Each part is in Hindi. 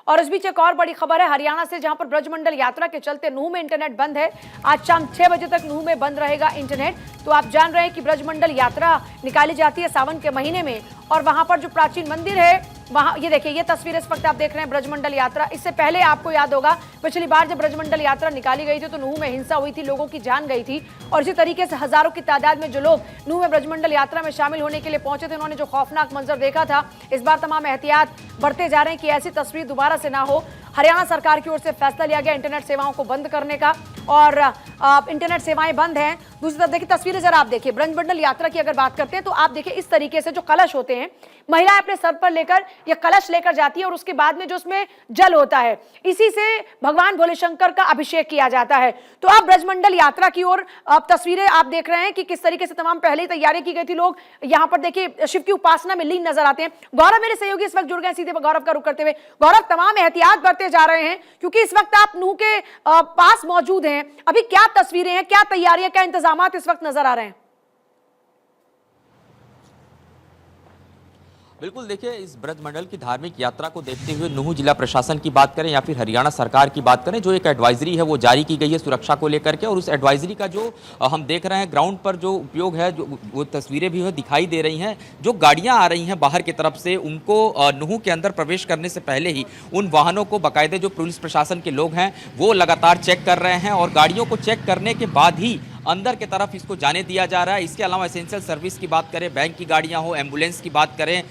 और इस बीच एक और बड़ी खबर है हरियाणा से, जहां पर ब्रजमंडल यात्रा के चलते नूंह में इंटरनेट बंद है। आज शाम 6 बजे तक नूंह में बंद रहेगा इंटरनेट। तो आप जान रहे हैं कि ब्रजमंडल यात्रा निकाली जाती है सावन के महीने में, और वहां पर जो प्राचीन मंदिर है वहां, ये देखिए, ये तस्वीर इस वक्त आप देख रहे हैं ब्रजमंडल यात्रा। इससे पहले आपको याद होगा पिछली बार जब ब्रजमंडल यात्रा निकाली गई थी तो नूंह में हिंसा हुई थी, लोगों की जान गई थी। और इसी तरीके से हजारों की तादाद में जो लोग नूंह में ब्रजमंडल यात्रा में शामिल होने के लिए पहुंचे थे, उन्होंने जो खौफनाक मंजर देखा था, इस बार तमाम एहतियात बरते जा रहे हैं कि ऐसी तस्वीर दोबारा से ना हो। हरियाणा सरकार की ओर से फैसला लिया गया इंटरनेट सेवाओं को बंद करने का, और इंटरनेट सेवाएं बंद हैं। दूसरी तरफ देखिए तस्वीरें जरा आप देखिए, ब्रजमंडल यात्रा की अगर बात करते हैं तो आप देखिए इस तरीके से जो कलश होते हैं, महिलाएं अपने सर पर लेकर ये कलश लेकर जाती है, और उसके बाद में जो उसमें जल होता है, इसी से भगवान भोले शंकर का अभिषेक किया जाता है। तो आप ब्रजमंडल यात्रा की ओर तस्वीरें आप देख रहे हैं कि किस तरीके से तमाम पहले ही तैयारी की गई थी। लोग यहाँ पर देखिए शिव की उपासना में लीन नजर आते हैं। गौरव मेरे सहयोगी इस वक्त जुड़ गए सीधे गौरव का रुख करते हुए। गौरव, तमाम एहतियात बरते जा रहे हैं क्योंकि इस वक्त आप नूंह के पास मौजूद हैं। अभी क्या तस्वीरें हैं, क्या तैयारियां, क्या इंतजामात इस वक्त नजर आ रहे हैं? बिल्कुल, देखिए, इस ब्रजमंडल की धार्मिक यात्रा को देखते हुए नूंह जिला प्रशासन की बात करें या फिर हरियाणा सरकार की बात करें, जो एक एडवाइजरी है वो जारी की गई है सुरक्षा को लेकर के। और उस एडवाइजरी का जो हम देख रहे हैं ग्राउंड पर जो उपयोग है, जो वो तस्वीरें भी दिखाई दे रही हैं, जो गाड़ियां आ रही हैं बाहर की तरफ से, उनको नूंह के अंदर प्रवेश करने से पहले ही उन वाहनों को बाकायदे जो पुलिस प्रशासन के लोग हैं वो लगातार चेक कर रहे हैं, और गाड़ियों को चेक करने के बाद ही अंदर के तरफ इसको जाने दिया जा रहा है। इसके अलावा एसेंशियल सर्विस की बात करें, बैंक की गाड़ियां हो, एम्बुलेंस की बात करें,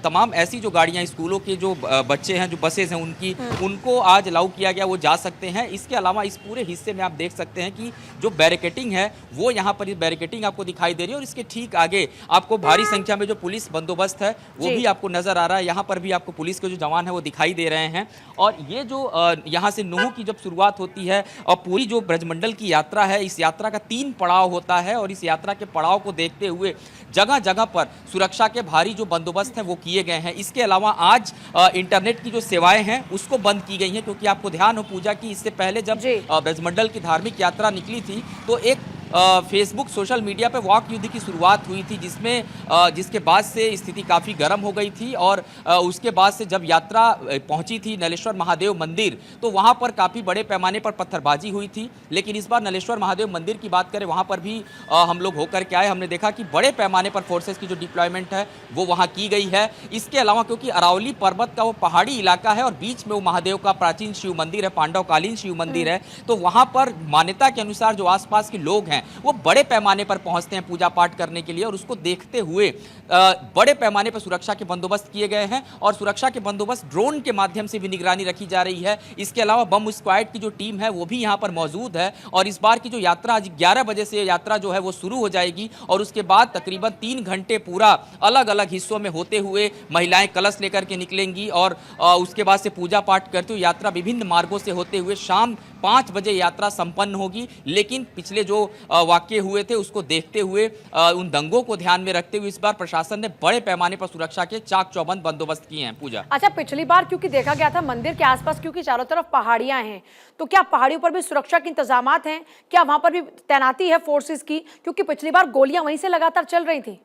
तमाम ऐसी जो गाड़ियां, स्कूलों के जो बच्चे हैं, जो बसेज हैं उनकी, उनको आज अलाउ किया गया, वो जा सकते हैं। इसके अलावा इस पूरे हिस्से में आप देख सकते हैं कि जो बैरिकेटिंग है वो यहाँ पर बैरिकेटिंग आपको दिखाई दे रही है, और इसके ठीक आगे आपको भारी संख्या में जो पुलिस बंदोबस्त है वो भी आपको नजर आ रहा है। यहाँ पर भी आपको पुलिस के जो जवान है वो दिखाई दे रहे हैं। और ये जो यहाँ से नूंह की जब शुरुआत होती है और पूरी जो ब्रजमंडल की यात्रा है, इस यात्रा का 3 पड़ाव होता है, और इस यात्रा के पड़ाव को देखते हुए जगह जगह पर सुरक्षा के भारी जो बंदोबस्त हैं वो किए गए हैं। इसके अलावा आज इंटरनेट की जो सेवाएं हैं उसको बंद की गई हैं, क्योंकि आपको ध्यान हो पूजा की, इससे पहले जब ब्रजमंडल की धार्मिक यात्रा निकली थी तो एक फेसबुक सोशल मीडिया पे वॉक युद्ध की शुरुआत हुई थी, जिसके बाद से स्थिति काफ़ी गर्म हो गई थी। और उसके बाद से जब यात्रा पहुंची थी नलेश्वर महादेव मंदिर, तो वहां पर काफ़ी बड़े पैमाने पर पत्थरबाजी हुई थी। लेकिन इस बार नलेश्वर महादेव मंदिर की बात करें, वहां पर भी हम लोग होकर के आए, हमने देखा कि बड़े पैमाने पर फोर्सेस की जो डिप्लॉयमेंट है वो वहाँ की गई है। इसके अलावा क्योंकि अरावली पर्वत का वो पहाड़ी इलाका है और बीच में वो महादेव का प्राचीन शिव मंदिर है, पांडवकालीन शिव मंदिर है, तो वहाँ पर मान्यता के अनुसार जो आसपास के लोग हैं वो बड़े पैमाने पर पहुंचते हैं पूजा पाठ करने के लिए, और उसको देखते हुए बड़े पैमाने पर सुरक्षा के बंदोबस्त किए गए हैं। और सुरक्षा के बंदोबस्त ड्रोन के माध्यम से भी निगरानी रखी जा रही है। इसके अलावा बम स्क्वाड की जो टीम है वो भी यहाँ पर मौजूद है। और इस बार की जो यात्रा आज 11 बजे से यात्रा जो है वो शुरू हो जाएगी, और उसके बाद तकरीबन 3 घंटे पूरा अलग अलग हिस्सों में होते हुए महिलाएं कलश लेकर के निकलेंगी, और उसके बाद से पूजा पाठ करते हुए यात्रा विभिन्न मार्गों से होते हुए शाम 5 बजे यात्रा संपन्न होगी। लेकिन पिछले जो वाकये हुए थे उसको देखते हुए, उन दंगों को ध्यान में रखते हुए इस बार प्रशासन ने बड़े पैमाने पर सुरक्षा के चाक चौबंद बंदोबस्त किए हैं। पूजा, अच्छा, पिछली बार क्योंकि देखा गया था मंदिर के आसपास क्योंकि चारों तरफ पहाड़ियां हैं, तो क्या पहाड़ियों पर भी सुरक्षा के इंतजामात हैं? क्या वहां पर भी तैनाती है फोर्सेस की? क्योंकि पिछली बार गोलियां वहीं से लगातार चल रही थी।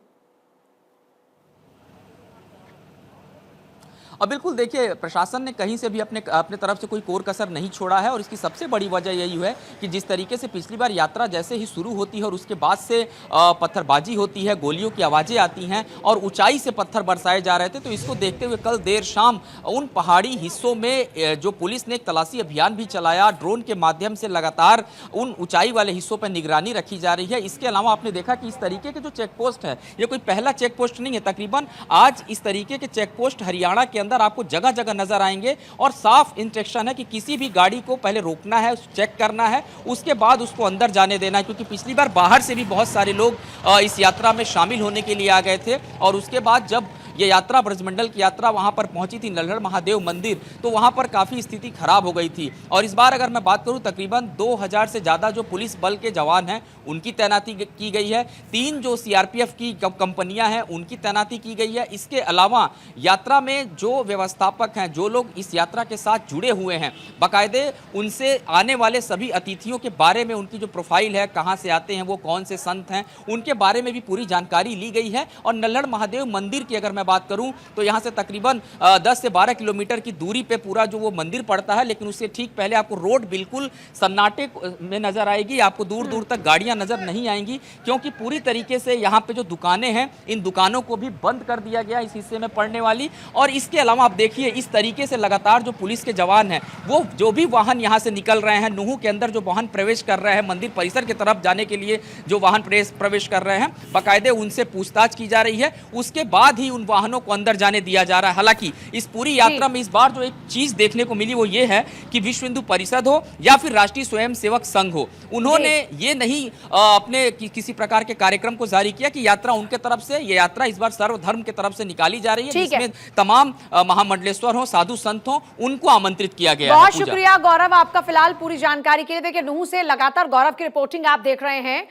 अब बिल्कुल, देखिए, प्रशासन ने कहीं से भी अपने तरफ से कोई कोर कसर नहीं छोड़ा है, और इसकी सबसे बड़ी वजह यही है कि जिस तरीके से पिछली बार यात्रा जैसे ही शुरू होती है और उसके बाद से पत्थरबाजी होती है, गोलियों की आवाज़ें आती हैं और ऊंचाई से पत्थर बरसाए जा रहे थे, तो इसको देखते हुए कल देर शाम उन पहाड़ी हिस्सों में जो पुलिस ने एक तलाशी अभियान भी चलाया, ड्रोन के माध्यम से लगातार उन ऊंचाई वाले हिस्सों पर निगरानी रखी जा रही है। इसके अलावा आपने देखा कि इस तरीके के जो चेक पोस्ट है, ये कोई पहला चेक पोस्ट नहीं है। तकरीबन आज इस तरीके के चेक पोस्ट हरियाणा के अंदर आपको जगह जगह नजर आएंगे, और साफ इंस्ट्रक्शन है कि किसी भी गाड़ी को पहले रोकना है, चेक करना है, उसके बाद उसको अंदर जाने देना है। क्योंकि पिछली बार बाहर से भी बहुत सारे लोग इस यात्रा में शामिल होने के लिए आ गए थे, और उसके बाद जब ये यात्रा ब्रजमंडल की यात्रा वहाँ पर पहुँची थी नल्हड़ महादेव मंदिर, तो वहाँ पर काफ़ी स्थिति खराब हो गई थी। और इस बार अगर मैं बात करूँ, तकरीबन 2000 से ज़्यादा जो पुलिस बल के जवान हैं उनकी तैनाती की गई है। 3 जो सीआरपीएफ की कंपनियां हैं उनकी तैनाती की गई है। इसके अलावा यात्रा में जो व्यवस्थापक हैं, जो लोग इस यात्रा के साथ जुड़े हुए हैं, बाकायदे उनसे आने वाले सभी अतिथियों के बारे में उनकी जो प्रोफाइल है, कहाँ से आते हैं, वो कौन से संत हैं, उनके बारे में भी पूरी जानकारी ली गई है। और नल्हड़ महादेव मंदिर की अगर मैं मैं बात करूं तो यहाँ से तकरीबन 10 से 12 किलोमीटर की दूरी पे पूरा जो वो मंदिर पड़ता है, लेकिन उससे ठीक पहले आपको रोड बिल्कुल सन्नाटे में नजर आएगी। आपको दूर दूर तक गाड़ियां नजर नहीं आएंगी, क्योंकि पूरी तरीके से यहाँ पे जो दुकानें हैं, इन दुकानों को भी बंद कर दिया गया इस हिस्से में पड़ने वाली। और इसके अलावा आप देखिए इस तरीके से लगातार जो पुलिस के जवान हैं, वो जो भी वाहन यहाँ से निकल रहे हैं, नूहू के अंदर जो वाहन प्रवेश कर रहे हैं, मंदिर परिसर की तरफ जाने के लिए जो वाहन प्रवेश कर रहे हैं, बाकायदे उनसे पूछताछ की जा रही है। उसके बाद ही उन वाहनों को अंदर जाने दिया जा रहा है। हालांकि इस पूरी यात्रा में इस बार जो एक चीज देखने को मिली वो ये है कि विश्व हिंदू परिषद हो या फिर राष्ट्रीय स्वयंसेवक संघ हो, उन्होंने ये नहीं अपने किसी प्रकार के कार्यक्रम को जारी किया कि यात्रा उनके तरफ से, ये यात्रा इस बार सर्वधर्म के तरफ से निकाली जा रही है, जिसमें तमाम महामंडलेश्वर हो, साधु संत हो, उनको आमंत्रित किया गया है। बहुत शुक्रिया गौरव आपका फिलहाल पूरी जानकारी के लिए। देखिए, नूहू से लगातार गौरव की रिपोर्टिंग आप देख रहे हैं।